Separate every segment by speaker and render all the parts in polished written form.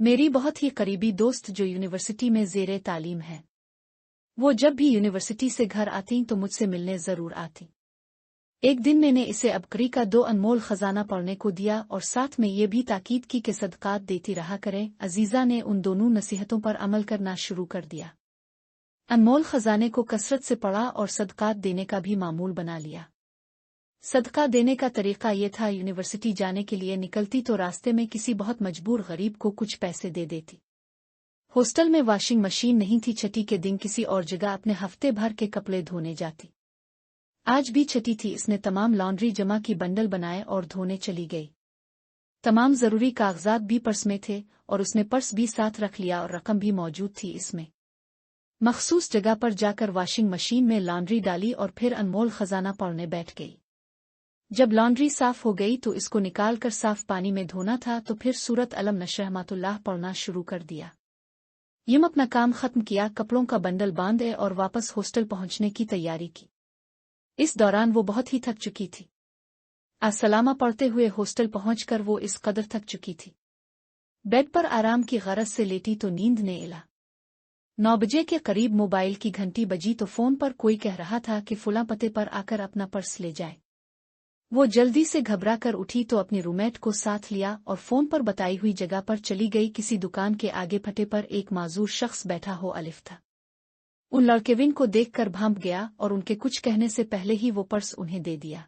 Speaker 1: मेरी बहुत ही करीबी दोस्त जो यूनिवर्सिटी में ज़ेरे तालीम है, वो जब भी यूनिवर्सिटी से घर आती तो मुझसे मिलने ज़रूर आती। एक दिन मैंने इसे अबकरी का 2 अनमोल खजाना पढ़ने को दिया और साथ में ये भी ताकीद की कि सदकात देती रहा करें। अजीज़ा ने उन दोनों नसीहतों पर अमल करना शुरू कर दिया। अनमोल खजाने को कसरत से पढ़ा और सदकात देने का भी मामूल बना लिया। सदका देने का तरीका ये था, यूनिवर्सिटी जाने के लिए निकलती तो रास्ते में किसी बहुत मजबूर गरीब को कुछ पैसे दे देती। हॉस्टल में वॉशिंग मशीन नहीं थी, छठी के दिन किसी और जगह अपने हफ्ते भर के कपड़े धोने जाती। आज भी छठी थी, इसने तमाम लॉन्ड्री जमा की, बंडल बनाए और धोने चली गई। तमाम जरूरी कागजात भी पर्स में थे और उसने पर्स भी साथ रख लिया और रकम भी मौजूद थी इसमें। मखसूस जगह पर जाकर वॉशिंग मशीन में लॉन्ड्री डाली और फिर अनमोल खजाना पढ़ने बैठ गई। जब लॉन्ड्री साफ हो गई तो इसको निकालकर साफ पानी में धोना था, तो फिर सूरत अलम नशरहमातुल्लाह पढ़ना शुरू कर दिया। यूं अपना काम खत्म किया, कपड़ों का बंडल बांधे और वापस हॉस्टल पहुंचने की तैयारी की। इस दौरान वो बहुत ही थक चुकी थी। अस्सलामा पढ़ते हुए हॉस्टल पहुंचकर वो इस कदर थक चुकी थी, बेड पर आराम की गरज से लेटी तो नींद ने एला। 9 बजे के करीब मोबाइल की घंटी बजी तो फोन पर कोई कह रहा था कि फुला पते पर आकर अपना पर्स ले जाए। वो जल्दी से घबरा कर उठी तो अपनी रूममेट को साथ लिया और फोन पर बताई हुई जगह पर चली गई। किसी दुकान के आगे फटे पर एक माजूर शख्स बैठा हो अलिफ था। उन लड़केविन को देखकर भांप गया और उनके कुछ कहने से पहले ही वो पर्स उन्हें दे दिया।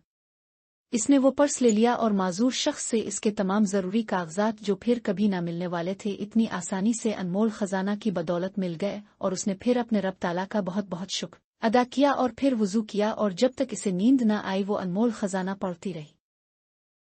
Speaker 1: इसने वो पर्स ले लिया और माजूर शख्स से इसके तमाम जरूरी कागजात जो फिर कभी ना मिलने वाले थे, इतनी आसानी से अनमोल खजाना की बदौलत मिल गए। और उसने फिर अपने रब ताला का बहुत बहुत शुक्र अदा किया और फिर वुजू किया और जब तक इसे नींद न आई वो अनमोल खजाना पढ़ती रही।